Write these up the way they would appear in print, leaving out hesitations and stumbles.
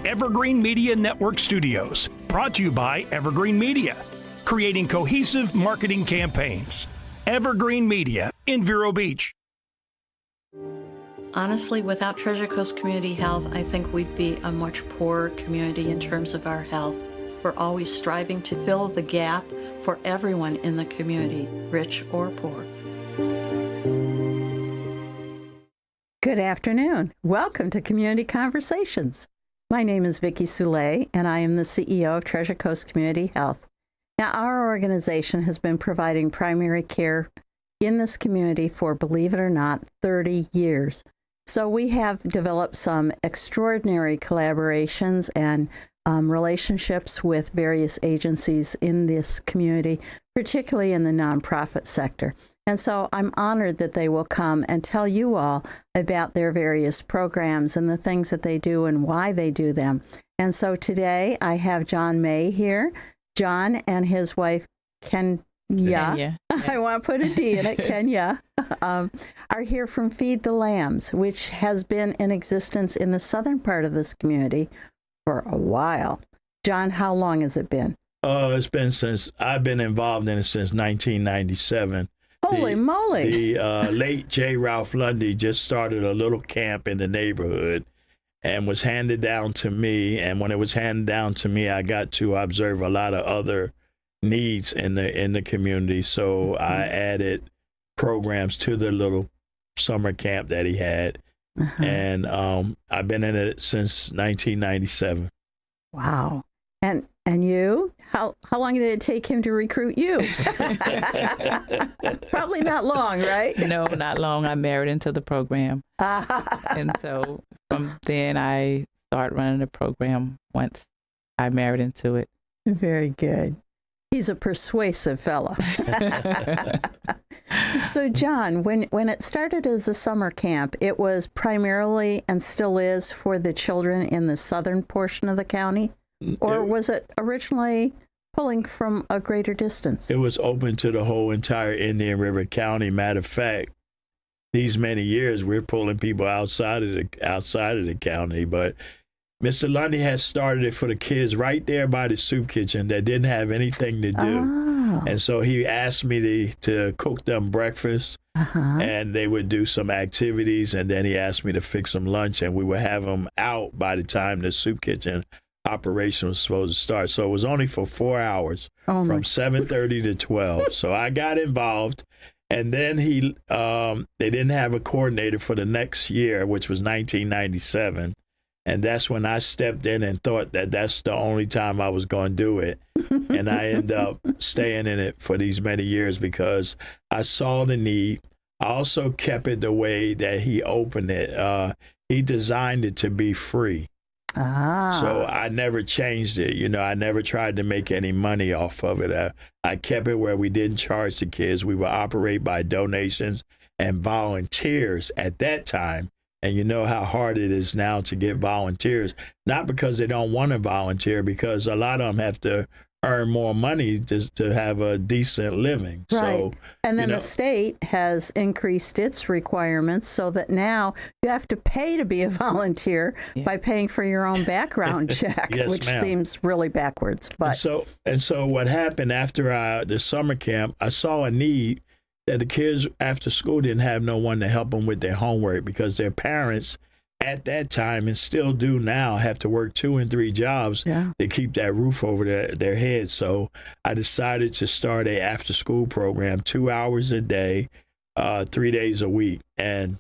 the Evergreen Media Network studios, brought to you by Evergreen Media, creating cohesive marketing campaigns. Evergreen Media in Vero Beach. Honestly, without Treasure Coast Community Health, I think we'd be a much poorer community in terms of our health. We're always striving to fill the gap for everyone in the community, rich or poor. Good afternoon. Welcome to Community Conversations. My name is Vicki Soule, and I am the CEO of Treasure Coast Community Health. Now, our organization has been providing primary care in this community for, believe it or not, 30 years. So we have developed some extraordinary collaborations and relationships with various agencies in this community, particularly in the nonprofit sector. And so I'm honored that they will come and tell you all about their various programs and the things that they do and why they do them. And so today I have John May here. John and his wife, Kenya. Yeah. I want to put a D in it, Kenya, are here from Feed the Lambs, which has been in existence in the southern part of this community for a while. John, how long has it been? It's been since I've been involved in it since 1997. Holy moly. The late J. Ralph Lundy just started a little camp in the neighborhood and was handed down to me. And when it was handed down to me, I got to observe a lot of other needs in the community. So I added programs to the little summer camp that he had. And I've been in it since 1997. Wow. And you? How long did it take him to recruit you? Probably not long, right? No, not long. I married into the program. And so from then I started running the program once I married into it. Very good. He's a persuasive fellow. So, John, when it started as a summer camp, it was primarily and still is for the children in the southern portion of the county? Or was it originally pulling from a greater distance? It was open to the whole entire Indian River County. Matter of fact, these many years we're pulling people outside of the county. But Mr. Lundy had started it for the kids right there by the soup kitchen that didn't have anything to do. Oh. And so he asked me to cook them breakfast, and they would do some activities, and then he asked me to fix them lunch, and we would have them out by the time the soup kitchen operation was supposed to start. So it was only for 4 hours, from 7:30 to 12. So I got involved, and then they didn't have a coordinator for the next year, which was 1997. And that's when I stepped in and thought that that's the only time I was going to do it. And I ended up staying in it for these many years because I saw the need. I also kept it the way that he opened it. He designed it to be free. So I never changed it. You know, I never tried to make any money off of it. I kept it where we didn't charge the kids. We would operate by donations and volunteers at that time. And you know how hard it is now to get volunteers, not because they don't want to volunteer, because a lot of them have to earn more money just to have a decent living. Right. So, and then the state has increased its requirements so that now you have to pay to be a volunteer by paying for your own background check, which seems really backwards. But and so what happened after the summer camp, I saw a need that the kids after school didn't have no one to help them with their homework because their parents at that time, and still do now, have to work 2 and 3 jobs to keep that roof over their heads. So I decided to start a after school program, 2 hours a day, 3 days a week. And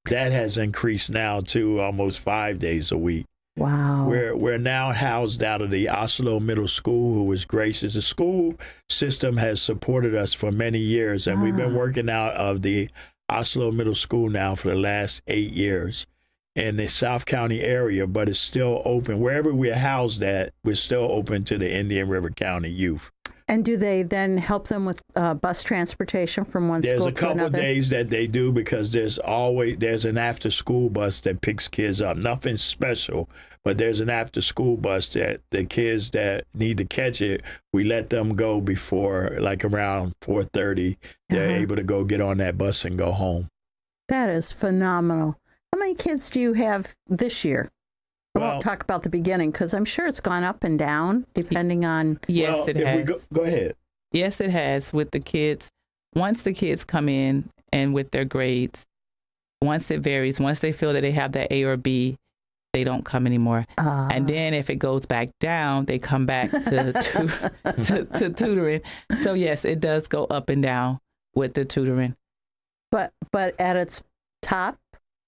that has increased now to almost 5 days a week. Wow. We're now housed out of the Oslo Middle School, who was gracious. The school system has supported us for many years, and we've been working out of the Oslo Middle School now for the last 8 years in the South County area, but it's still open. Wherever we're housed at, we're still open to the Indian River County youth. And do they then help them with bus transportation from one school to another? There's a couple days that they do because there's an after-school bus that picks kids up. Nothing special, but there's an after-school bus that the kids that need to catch it, we let them go before, like around 4:30. They're able to go get on that bus and go home. That is phenomenal. How many kids do you have this year? I won't talk about the beginning because I'm sure it's gone up and down depending on. Yes, it has. Go ahead. Yes, it has with the kids. Once the kids come in and with their grades, once it varies, once they feel that they have that A or B, they don't come anymore. And then if it goes back down, they come back to tutoring. So yes, it does go up and down with the tutoring. But at its top?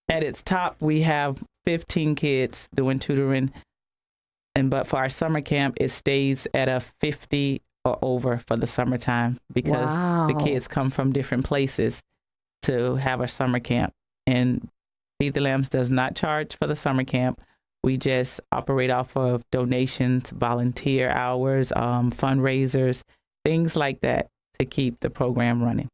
At its top, we have 15 kids doing tutoring. But for our summer camp, it stays at a 50 or over for the summertime because the kids come from different places to have a summer camp. And Feed the Lambs does not charge for the summer camp. We just operate off of donations, volunteer hours, fundraisers, things like that to keep the program running.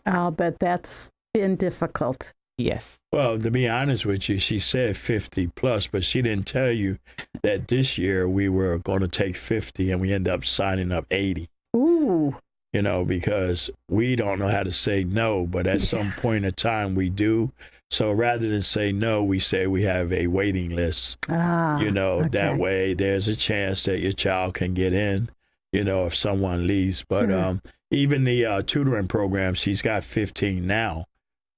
I'll bet that's been difficult. Yes. Well, to be honest with you, she said 50 plus, but she didn't tell you that this year we were going to take 50 and we end up signing up 80. Ooh. You know, because we don't know how to say no, but at some point in time we do. So rather than say no, we say we have a waiting list. That way there's a chance that your child can get in, if someone leaves. But even the tutoring program, she's got 15 now.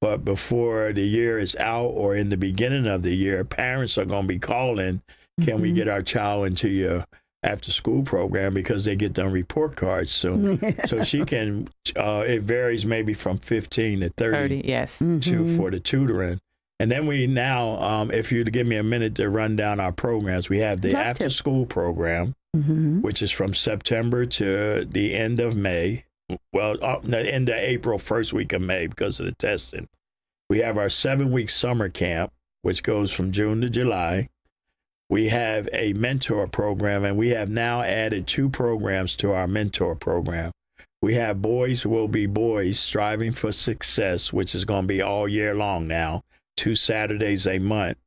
But before the year is out or in the beginning of the year, parents are going to be calling, can we get our child into your after school program because they get them report cards soon. So she can, it varies maybe from 15 to 30 yes. for the tutoring. And then we now, if you'd give me a minute to run down our programs, we have the after school program, which is from September to the end of May. Well, the end of April, first week of May because of the testing. We have our 7-week summer camp, which goes from June to July. We have a mentor program, and we have now added 2 programs to our mentor program. We have Boys Will Be Boys, Striving for Success, which is going to be all year long now, 2 Saturdays a month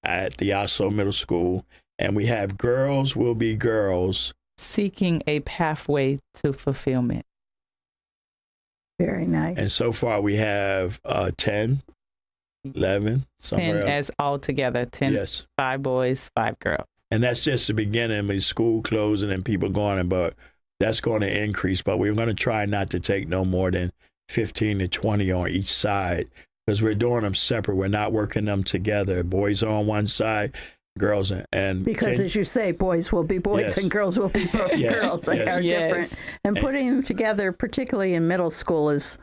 at the Oslo Middle School. And we have Girls Will Be Girls, Seeking a Pathway to Fulfillment. Very nice. And so far we have 10, 11, somewhere 10 else. as all together, 10, Yes. 5 boys, 5 girls. And that's just the beginning with school closing and people going, but that's going to increase. But we're going to try not to take no more than 15 to 20 on each side because we're doing them separate. We're not working them together. Boys are on one side, girls and because as you say, boys will be boys and girls will be girls. They are different. And putting them together, particularly in middle school, is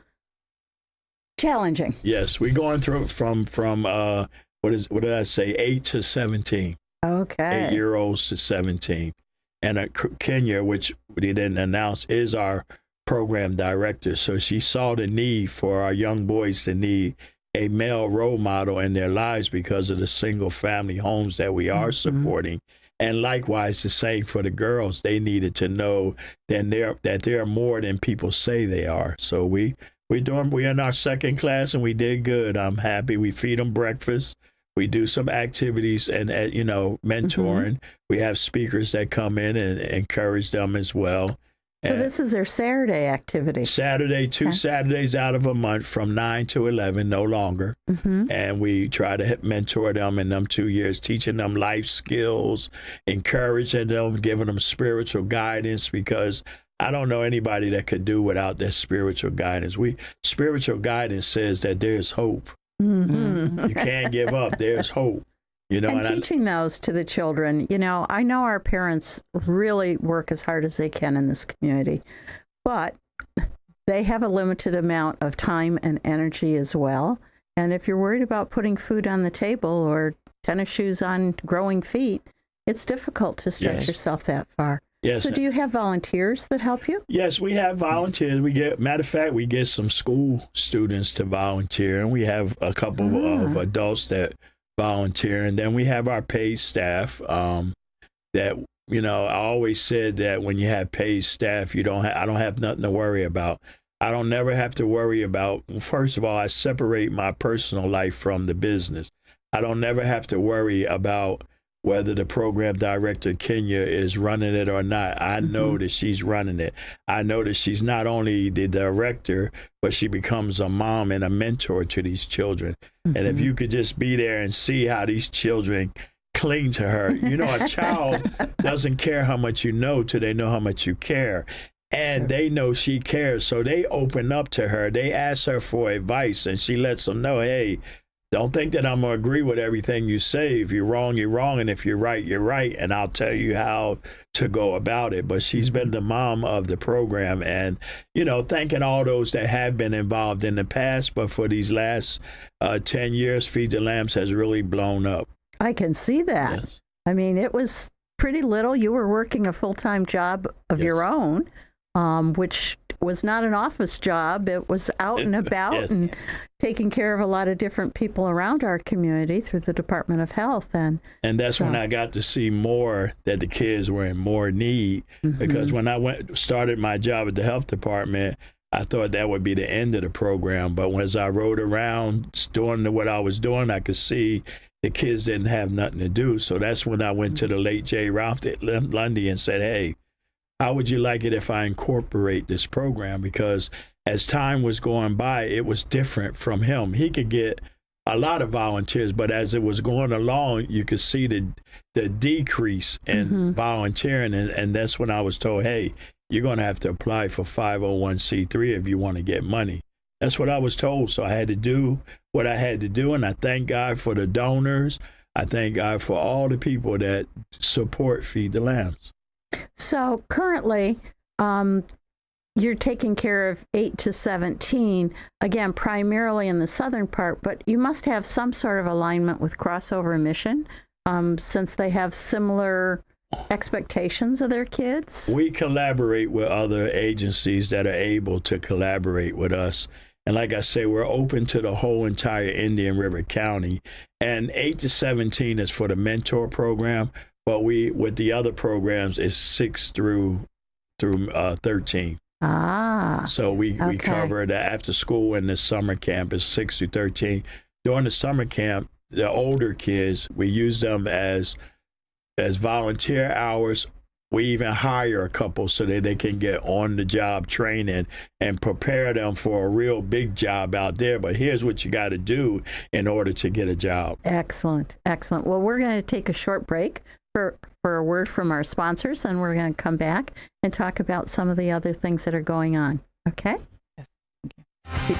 challenging. Yes, we're going through from what did I say, 8 to 17. Okay. 8-year-olds to 17. And Kenya, which we didn't announce, is our program director. So she saw the need for our young boys to need a male role model in their lives because of the single family homes that we are supporting. And likewise, the same for the girls. They needed to know that they're more than people say they are. So we're in our second class and we did good. I'm happy. We feed them breakfast. We do some activities and, mentoring. We have speakers that come in and encourage them as well. So this is their Saturday activity. Saturday, 2 Saturdays out of a month from 9 to 11, no longer. And we try to mentor them in them 2 years, teaching them life skills, encouraging them, giving them spiritual guidance, because I don't know anybody that could do without that spiritual guidance. Spiritual guidance says that there's hope. You can't give up. There's hope. And teaching those to the children. I know our parents really work as hard as they can in this community, but they have a limited amount of time and energy as well. And if you're worried about putting food on the table or tennis shoes on growing feet, it's difficult to stretch yourself that far. Yes. So do you have volunteers that help you? Yes, we have volunteers. Matter of fact, we get some school students to volunteer, and we have a couple of adults that volunteer, and then we have our paid staff that, I always said that when you have paid staff, I don't have nothing to worry about. I don't never have to worry about, first of all, I separate my personal life from the business. I don't never have to worry about whether the program director, Kenya, is running it or not. I know that she's running it. I know that she's not only the director, but she becomes a mom and a mentor to these children. And if you could just be there and see how these children cling to her. You know, a child doesn't care how much you know till they know how much you care. And they know she cares, so they open up to her. They ask her for advice, and she lets them know, hey, don't think that I'm going to agree with everything you say. If you're wrong, you're wrong. And if you're right, you're right. And I'll tell you how to go about it. But she's been the mom of the program. And, you know, thanking all those that have been involved in the past. But for these last 10 years, Feed the Lambs has really blown up. I can see that. Yes. I mean, it was pretty little. You were working a full-time job of your own, which was not an office job. It was out and about and taking care of a lot of different people around our community through the Department of Health. And that's when I got to see more that the kids were in more need. Because when I started my job at the health department, I thought that would be the end of the program. But as I rode around doing what I was doing, I could see the kids didn't have nothing to do. So that's when I went to the late J. Ralph Lundy and said, hey, how would you like it if I incorporate this program? Because as time was going by, it was different from him. He could get a lot of volunteers, but as it was going along, you could see the decrease in volunteering. And that's when I was told, hey, you're going to have to apply for 501c3 if you want to get money. That's what I was told. So I had to do what I had to do. And I thank God for the donors. I thank God for all the people that support Feed the Lambs. So currently, you're taking care of 8 to 17, again, primarily in the southern part, but you must have some sort of alignment with Crossover Mission, since they have similar expectations of their kids. We collaborate with other agencies that are able to collaborate with us. And like I say, we're open to the whole entire Indian River County. And 8 to 17 is for the mentor program. But with the other programs, it's 6 through 13. So we cover the after school and the summer camp is 6 through 13. During the summer camp, the older kids, we use them as volunteer hours. We even hire a couple so that they can get on the job training and prepare them for a real big job out there. But here's what you got to do in order to get a job. Excellent. Excellent. Well, we're going to take a short break for a word from our sponsors, and we're going to come back and talk about some of the other things that are going on. Okay? Yes. Thank you.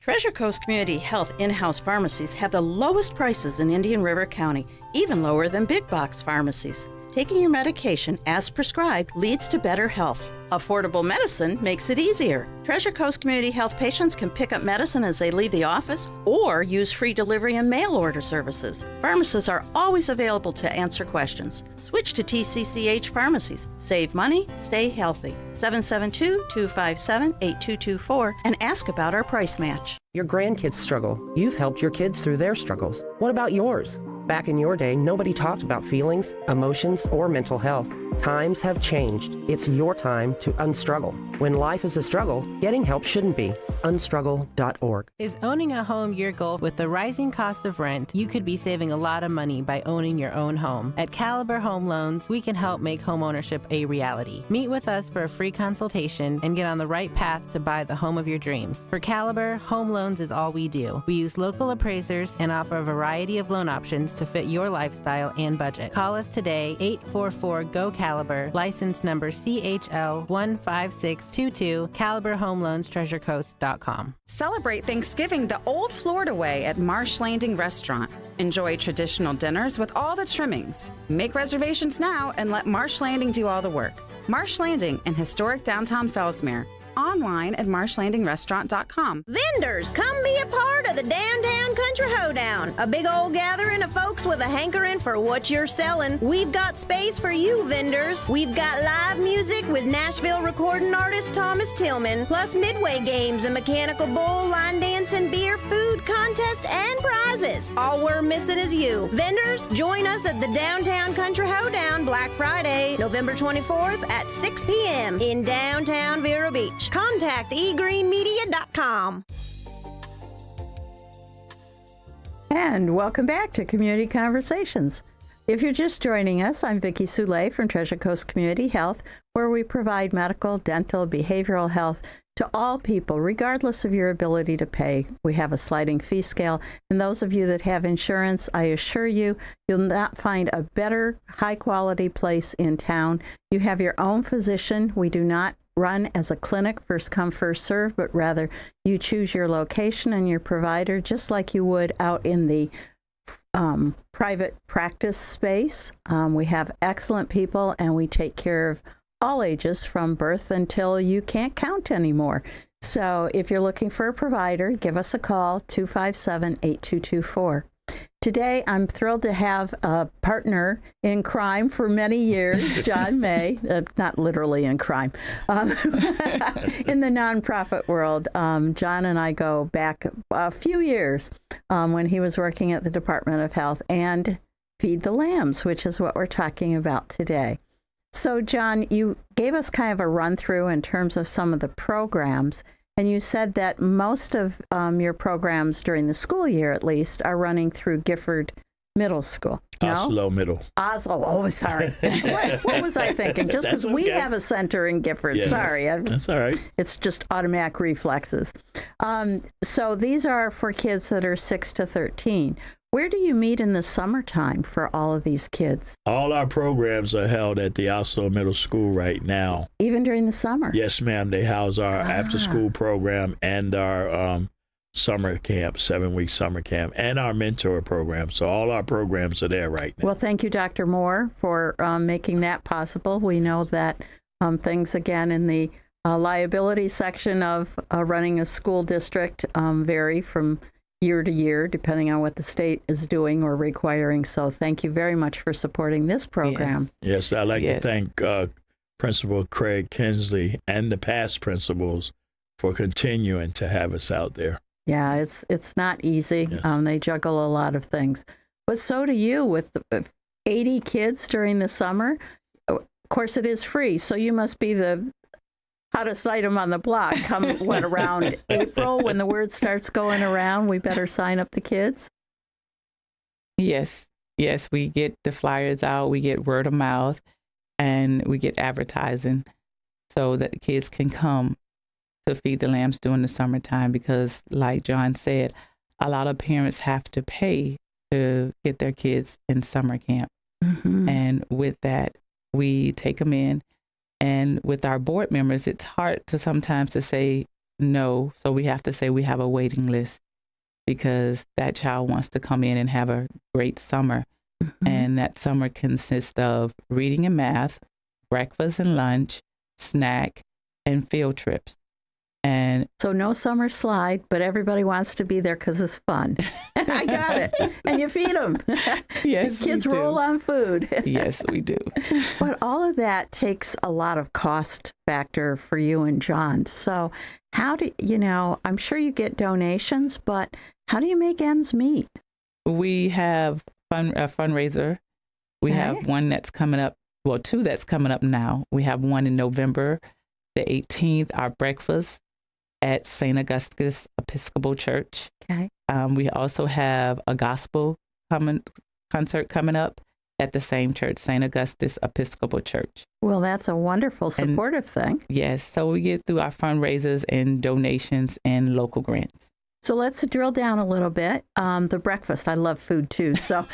Treasure Coast Community Health in-house pharmacies have the lowest prices in Indian River County, even lower than big box pharmacies. Taking your medication as prescribed leads to better health. Affordable medicine makes it easier. Treasure Coast Community Health patients can pick up medicine as they leave the office or use free delivery and mail order services. Pharmacists are always available to answer questions. Switch to TCCH pharmacies. Save money, stay healthy. 772-257-8224 and ask about our price match. Your grandkids struggle. You've helped your kids through their struggles. What about yours? Back in your day, nobody talked about feelings, emotions, or mental health. Times have changed. It's your time to unstruggle. When life is a struggle, getting help shouldn't be. Unstruggle.org. Is owning a home your goal? With the rising cost of rent, you could be saving a lot of money by owning your own home. At Caliber Home Loans, we can help make homeownership a reality. Meet with us for a free consultation and get on the right path to buy the home of your dreams. For Caliber, home loans is all we do. We use local appraisers and offer a variety of loan options to fit your lifestyle and budget. Call us today, 844-GO-CALIBER, license number CHL 15622, Caliber Home Loans, TreasureCoast.com. Celebrate Thanksgiving the old Florida way at Marsh Landing Restaurant. Enjoy traditional dinners with all the trimmings. Make reservations now and let Marsh Landing do all the work. Marsh Landing in historic downtown Fellsmere. Online at marshlandingrestaurant.com. Vendors, come be a part of the Downtown Country Hoedown, a big old gathering of folks with a hankering for what you're selling. We've got space for you, vendors. We've got live music with Nashville recording artist Thomas Tillman, plus midway games, a mechanical bull, line dancing, beer, food contest, and prizes. All we're missing is you. Vendors, join us at the Downtown Country Hoedown Black Friday, November 24th at 6 p.m. in downtown Vero Beach. Contact egreenmedia.com. And welcome back to Community Conversations. If you're just joining us, I'm Vicki Soule from Treasure Coast Community Health. where we provide medical, dental, behavioral health to all people, regardless of your ability to pay. We have a sliding fee scale, and those of you that have insurance, I assure you, you'll not find a better, high-quality place in town. You have your own physician. We do not run as a clinic, first come, first serve, but rather you choose your location and your provider just like you would out in the private practice space. We have excellent people, and we take care of all ages from birth until you can't count anymore. So if you're looking for a provider, give us a call, 257-8224. Today, I'm thrilled to have a partner in crime for many years, John May, not literally in crime, in the nonprofit world. John and I go back a few years when he was working at the Department of Health and Feed the Lambs, which is what we're talking about today. So, John, you gave us kind of a run through in terms of some of the programs, and you said that most of your programs during the school year, at least, are running through Gifford Middle School. No? Oslo Middle. Oslo. Oh, sorry. What was I thinking? Just because we have a center in Gifford. Yeah, sorry. That's all right. It's just automatic reflexes. So these are for kids that are 6 to 13. Where do you meet in the summertime for all of these kids? All our programs are held at the Oslo Middle School right now. Even during the summer? Yes, ma'am. They house our after-school program and our summer camp, 7-week summer camp, and our mentor program. So all our programs are there right now. Well, thank you, Dr. Moore, for making that possible. We know that things, again, in the liability section of running a school district vary from year to year, depending on what the state is doing or requiring. So thank you very much for supporting this program. Yes, I'd like to thank Principal Craig Kinsley and the past principals for continuing to have us out there. Yeah, it's not easy. Yes. They juggle a lot of things. But so do you with 80 kids during the summer. Of course, it is free, so you must be the hottest item on the block. Come around April when the word starts going around, we better sign up the kids. Yes, we get the flyers out, we get word of mouth, and we get advertising so that the kids can come to Feed the Lambs during the summertime because, like John said, a lot of parents have to pay to get their kids in summer camp. Mm-hmm. And with that, we take them in. And with our board members, it's hard to sometimes to say no. So we have to say we have a waiting list because that child wants to come in and have a great summer. Mm-hmm. And that summer consists of reading and math, breakfast and lunch, snack, and field trips. And so no summer slide, but everybody wants to be there because it's fun. I got it. And you feed them. Yes, kids roll on food. Yes, we do. But all of that takes a lot of cost factor for you and John. So how do I'm sure you get donations, but how do you make ends meet? We have a fundraiser. We have one that's coming up. Well, two that's coming up now. We have one in November the 18th, our breakfast at St. Augustus Episcopal Church. Okay. We also have a gospel concert coming up at the same church, St. Augustus Episcopal Church. Well, that's a wonderful supportive thing. Yes. So we get through our fundraisers and donations and local grants. So let's drill down a little bit. The breakfast, I love food too. So,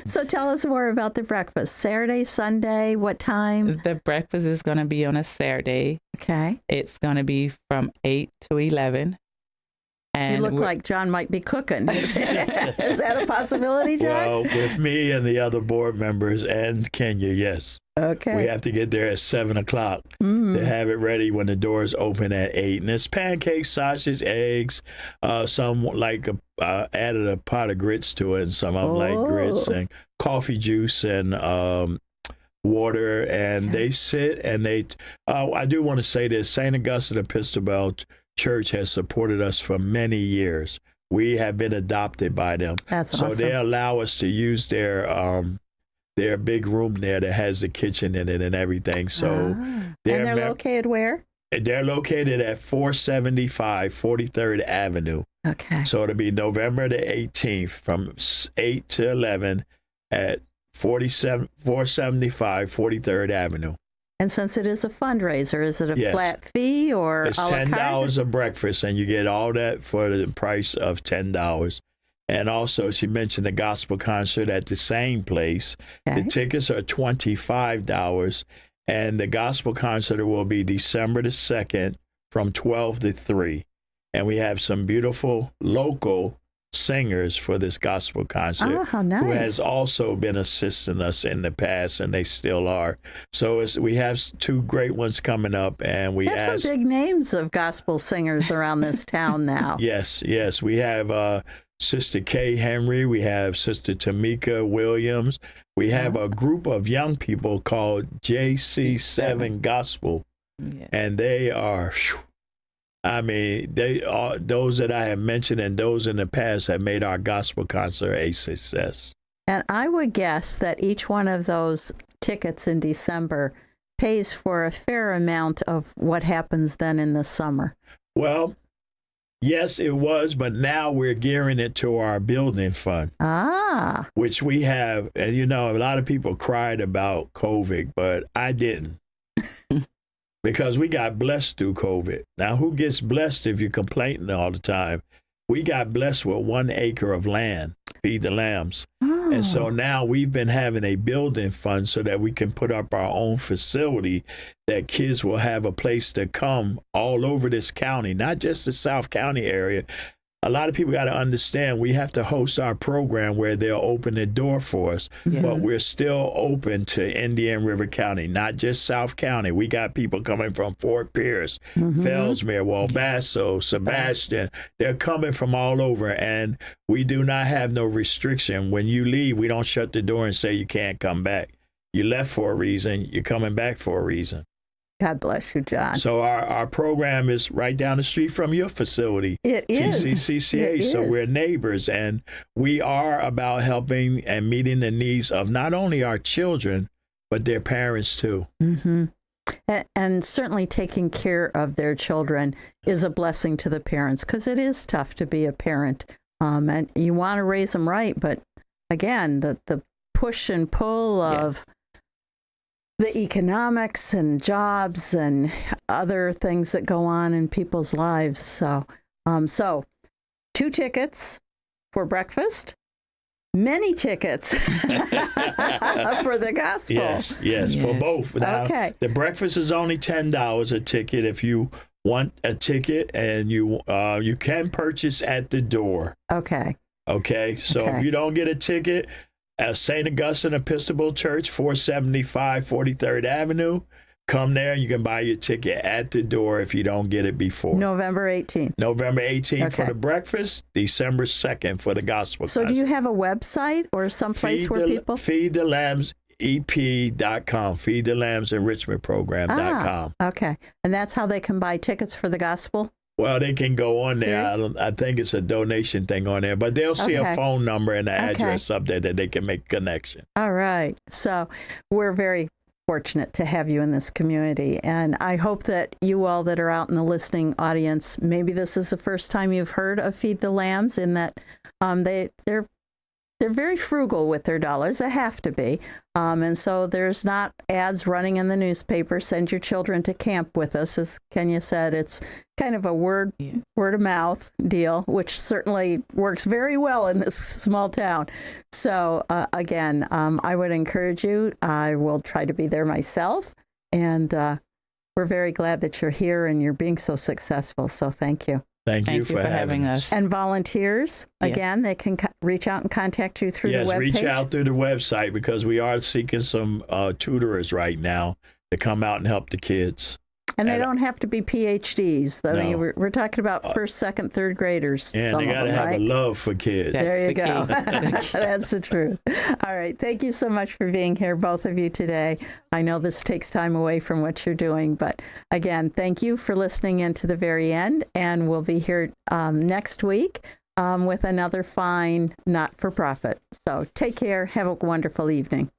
so tell us more about the breakfast. Saturday, Sunday, what time? The breakfast is going to be on a Saturday. Okay. It's going to be from 8 to 11. And you look like John might be cooking. Is that a possibility, John? Well, with me and the other board members and Kenya, yes. Okay. We have to get there at 7 o'clock to have it ready when the doors open at 8. And it's pancakes, sausage, eggs. Some added a pot of grits to it, and some of them like grits and coffee juice and water. And they sit and they. I do want to say this: St. Augustine Episcopal Church has supported us for many years. We have been adopted by them. That's so awesome. They allow us to use their big room there that has the kitchen in it and everything. So they're located where? They're located at 475 43rd Avenue. Okay. So it'll be November the 18th from 8 to 11 at 475 43rd Avenue. And since it is a fundraiser, is it a Yes. flat fee or It's a la carte? $10 a breakfast, and you get all that for the price of $10. And also, she mentioned the gospel concert at the same place. Okay. The tickets are $25, and the gospel concert will be December the 2nd from 12 to 3. And we have some beautiful local singers for this gospel concert Oh, how nice. who has also been assisting us in the past, and they still are. So we have 2 great ones coming up, and we There's ask. some big names of gospel singers around this town now. Yes. We have Sister Kay Henry. We have Sister Tamika Williams. We have a group of young people called JC7 Gospel, and they are. They are those that I have mentioned, and those in the past have made our gospel concert a success. And I would guess that each one of those tickets in December pays for a fair amount of what happens then in the summer. Well, yes, it was, but now we're gearing it to our building fund. Ah. Which we have, and a lot of people cried about COVID, but I didn't. Because we got blessed through COVID. Now, who gets blessed if you're complaining all the time? We got blessed with 1 acre of land, feed the lambs. Oh. And so now we've been having a building fund so that we can put up our own facility, that kids will have a place to come all over this county, not just the South County area. A lot of people got to understand we have to host our program where they'll open the door for us, but we're still open to Indian River County, not just South County. We got people coming from Fort Pierce, Fellsmere, Walbasso, Sebastian. They're coming from all over, and we do not have no restriction. When you leave, we don't shut the door and say you can't come back. You left for a reason. You're coming back for a reason. God bless you, John. So our program is right down the street from your facility. It is. TCCH. So we're neighbors, and we are about helping and meeting the needs of not only our children, but their parents too. Mm-hmm. And certainly taking care of their children is a blessing to the parents, because it is tough to be a parent. And you want to raise them right, but again, the push and pull of the economics and jobs and other things that go on in people's lives. So 2 tickets for breakfast, many tickets for the gospel. Yes, for both. Now, okay. The breakfast is only $10 a ticket if you want a ticket, and you can purchase at the door. Okay. So if you don't get a ticket, at St. Augustine Episcopal Church, 475 43rd Avenue. Come there. You can buy your ticket at the door if you don't get it before. November 18th. November 18th Okay. for the breakfast, December 2nd for the gospel So concert. do you have a website or someplace where people? FeedTheLambsEP.com, FeedTheLambsEnrichmentProgram.com. Okay. And that's how they can buy tickets for the gospel? Well, they can go on there. Serious? I think it's a donation thing on there, but they'll see a phone number and an address up there that they can make a connection. All right. So we're very fortunate to have you in this community. And I hope that you all that are out in the listening audience, maybe this is the first time you've heard of Feed the Lambs, in that they're very frugal with their dollars. They have to be. And so there's not ads running in the newspaper, send your children to camp with us. As Kenya said, it's kind of a word of mouth deal, which certainly works very well in this small town. So again, I would encourage you. I will try to be there myself. And we're very glad that you're here and you're being so successful. So thank you. Thank you for having us. And volunteers, again, they can reach out and contact you through the webpage. Yes, reach out through the website, because we are seeking some tutorers right now to come out and help the kids. And they don't have to be PhDs. I mean, No. we're talking about first, second, third graders. And they got to have a love for kids. There you go. That's the truth. All right. Thank you so much for being here, both of you, today. I know this takes time away from what you're doing, but again, thank you for listening in to the very end. And we'll be here next week with another fine not-for-profit. So take care. Have a wonderful evening.